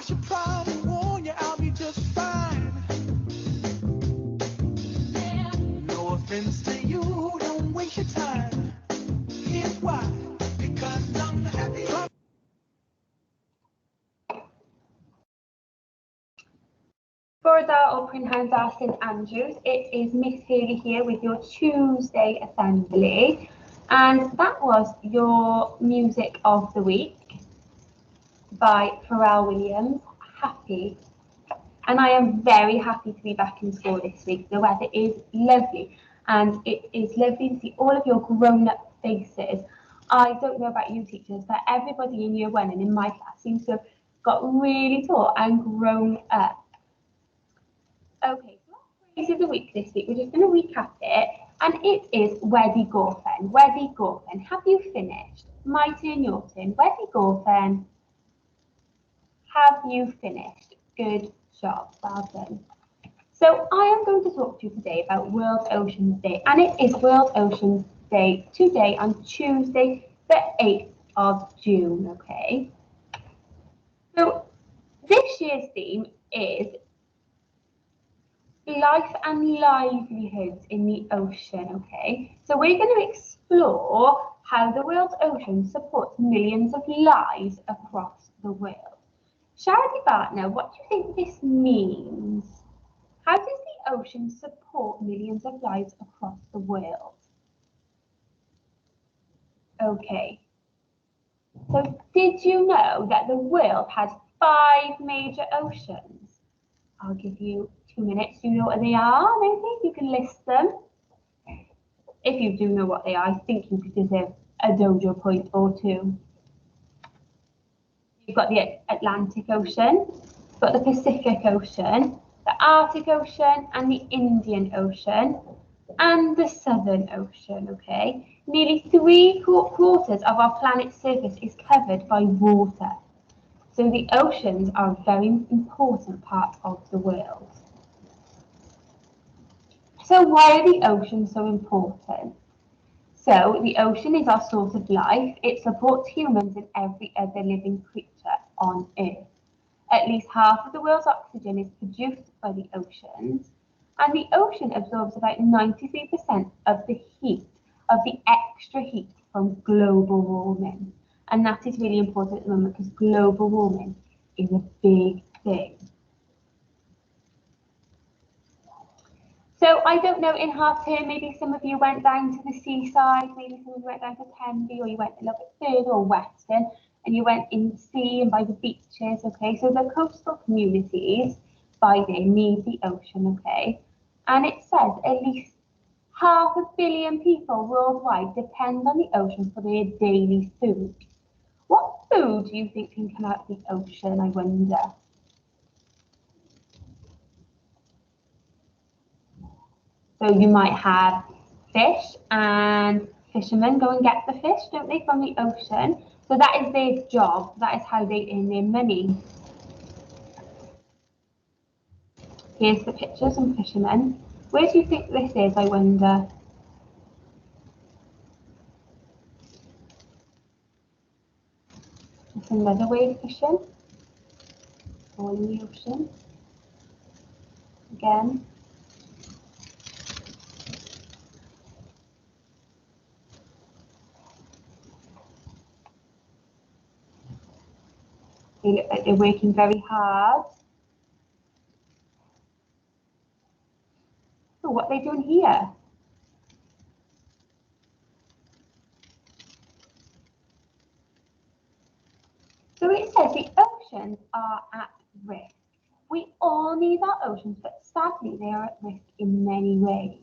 should probably warn you, I'll be just fine. No offense to you, don't waste your time. Here's why, because I'm happy. Borough or Prynhawn St Andrews, it is Miss Hurley here with your Tuesday Assembly, and that was your Music of the Week by Pharrell Williams, Happy. And I am very happy to be back in school this week. The weather is lovely, and it is lovely to see all of your grown-up faces. I don't know about you teachers, but everybody in year one and in my class seems to have got really tall and grown up. Okay, so our phrase of the week this week, we're just going to recap it, and it is Wedi Gorffen. Wedi Gorffen, have you finished? My turn, your turn. Wedi Gorffen, have you finished? Good job, well done. So I am going to talk to you today about World Oceans Day, and it is World Oceans Day today on Tuesday, the 8th of June, okay? So this year's theme is life and livelihoods in the ocean, okay? So we're going to explore how the world's ocean supports millions of lives across the world. Charity Bartner, what do you think this means? How does the ocean support millions of lives across the world? Okay. So did you know that the world has 5 major oceans? I'll give you 2 minutes. Do you know what they are? Maybe you can list them. If you do know what they are, I think you could deserve a dojo point or 2. You've got the Atlantic Ocean, you've got the Pacific Ocean, the Arctic Ocean and the Indian Ocean, and the Southern Ocean, okay? Nearly 3/4 of our planet's surface is covered by water. So the oceans are a very important part of the world. So why are the oceans so important? So the ocean is our source of life. It supports humans and every other living creature on Earth. At least half of the world's oxygen is produced by the oceans, and the ocean absorbs about 93% of the heat, of the extra heat from global warming. And that is really important at the moment because global warming is a big thing. So I don't know, in half term, maybe some of you went down to the seaside, maybe some of you went down to Tenby, or you went a little bit further, or Western, and you went in the sea and by the beaches, okay? So the coastal communities by there need the ocean, okay? And it says at least 500 million people worldwide depend on the ocean for their daily food. What food do you think can come out of the ocean, I wonder? So you might have fish, and fishermen go and get the fish, don't they, from the ocean? So that is their job, that is how they earn their money. Here's the pictures of fishermen. Where do you think this is, I wonder? It's another way of fishing, all in the ocean. Again. They look like they're working very hard. So what are they doing here? So it says the oceans are at risk. We all need our oceans, but sadly they are at risk in many ways.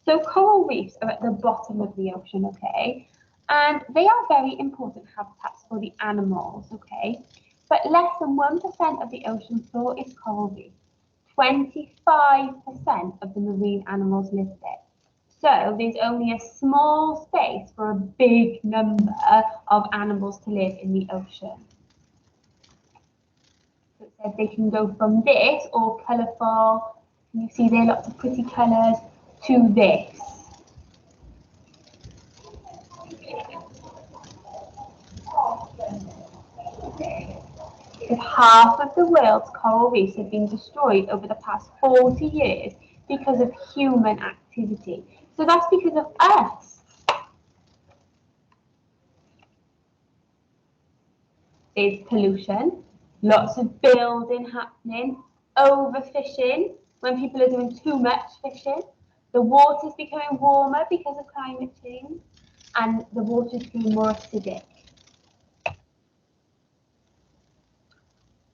So coral reefs are at the bottom of the ocean, okay? And they are very important habitats for the animals, okay? But less than 1% of the ocean floor is coral reef. 25% of the marine animals live there. So there's only a small space for a big number of animals to live in the ocean. So it says they can go from this, all colourful, you see there lots of pretty colours, to this. estimated half of the world's coral reefs have been destroyed over the past 40 years because of human activity. So that's because of us. There's pollution, lots of building happening, overfishing, when people are doing too much fishing. The water's becoming warmer because of climate change, and the water's becoming more acidic.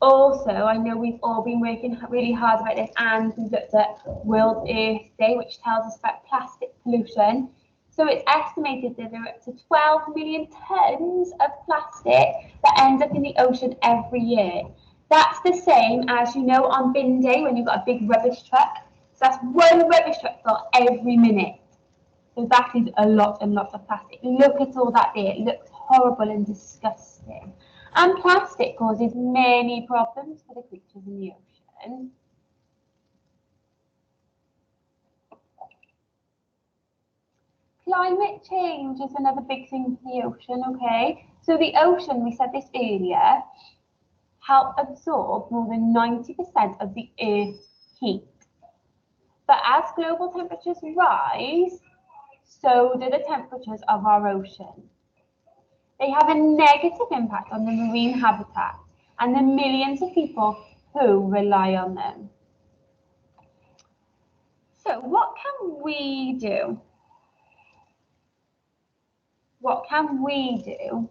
Also, I know we've all been working really hard about this, and we've looked at World Earth Day, which tells us about plastic pollution. So it's estimated that there are up to 12 million tons of plastic that ends up in the ocean every year. That's the same as, you know, on bin day when you've got a big rubbish truck. So that's one rubbish truck full every minute. So that is a lot and lots of plastic. Look at all that there. It looks horrible and disgusting. And plastic causes many problems for the creatures in the ocean. Climate change is another big thing for the ocean, okay? So the ocean, we said this earlier, help absorb more than 90% of the Earth's heat. But as global temperatures rise, so do the temperatures of our ocean. They have a negative impact on the marine habitat and the millions of people who rely on them. So what can we do? What can we do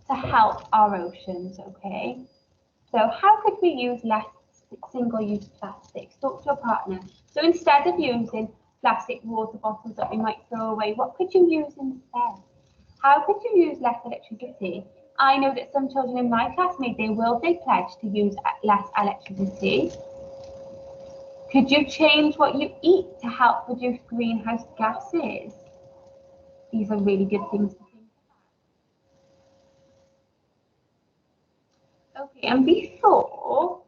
to help our oceans, okay? So how could we use less single-use plastics? Talk to your partner. So instead of using plastic water bottles that we might throw away, what could you use instead? How could you use less electricity? I know that some children in my class made their World Day pledge to use less electricity. Could you change what you eat to help reduce greenhouse gases? These are really good things to think about. Okay, and before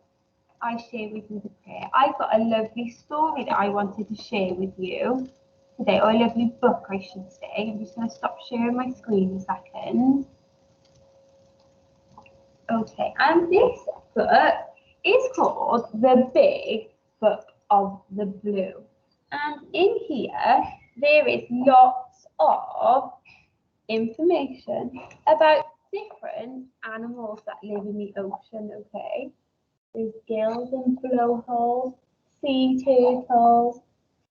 I share with you the prayer, I've got a lovely story that I wanted to share with you today, or a lovely book, I should say. I'm just going to stop sharing my screen a second. Okay, and this book is called The Big Book of the Blue. And in here, there is lots of information about different animals that live in the ocean, okay? There's gills and blowholes, sea turtles,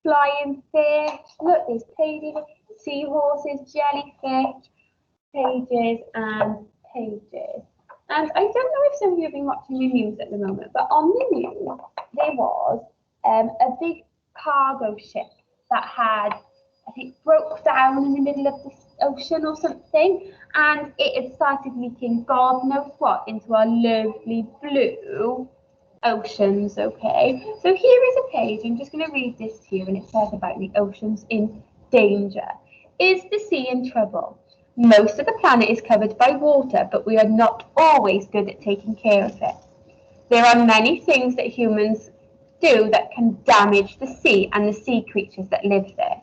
flying fish, look, there's pages, seahorses, jellyfish, pages and pages. And I don't know if some of you have been watching the news at the moment, but on the news, there was a big cargo ship that had, I think, broke down in the middle of the ocean or something, and it had started leaking God knows what into our lovely blue oceans, okay? So here is a page, I'm just going to read this to you, and it says about the oceans in danger. Is the sea in trouble? Most of the planet is covered by water, but we are not always good at taking care of it. There are many things that humans do that can damage the sea and the sea creatures that live there.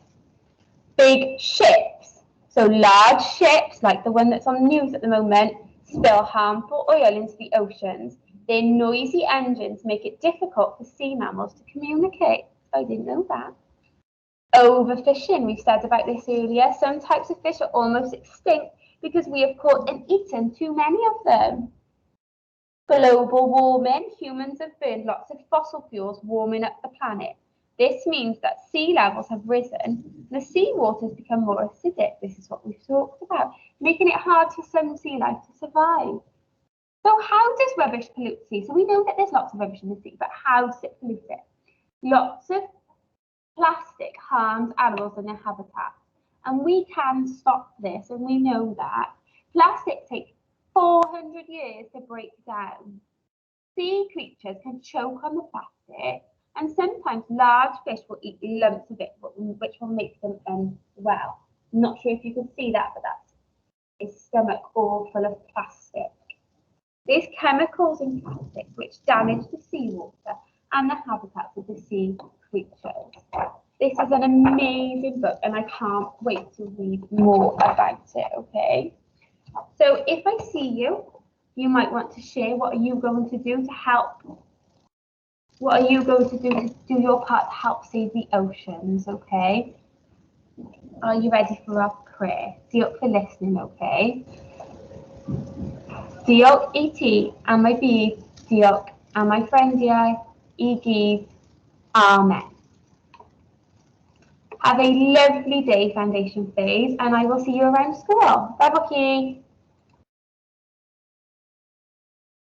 Big ships, so large ships like the one that's on the news at the moment, spill harmful oil into the oceans. Their noisy engines make it difficult for sea mammals to communicate. I didn't know that. Overfishing, we said about this earlier. Some types of fish are almost extinct because we have caught and eaten too many of them. Global warming, humans have burned lots of fossil fuels warming up the planet. This means that sea levels have risen, the sea waters become more acidic. This is what we've talked about, making it hard for some sea life to survive. So how does rubbish pollute the sea? So we know that there's lots of rubbish in the sea, but how does it pollute it? Lots of plastic harms animals and their habitat, and we can stop this, and we know that. Plastic takes 400 years to break down. Sea creatures can choke on the plastic, and sometimes large fish will eat lumps of it, which will make them unwell. I'm not sure if you can see that, but that's his stomach all full of plastic. There's chemicals in plastic which damage the seawater and the habitats of the sea creatures. This is an amazing book, and I can't wait to read more about it, okay? So if I see you, you might want to share what are you going to do to help. What are you going to do your part to help save the oceans, okay? Are you ready for our prayer? Diolch for listening, okay? Diolch I ti am I byd, diolch am I ffrindiau, I gyd, amen. Have a lovely day, Foundation Phase, and I will see you around school. Bye, Bucky.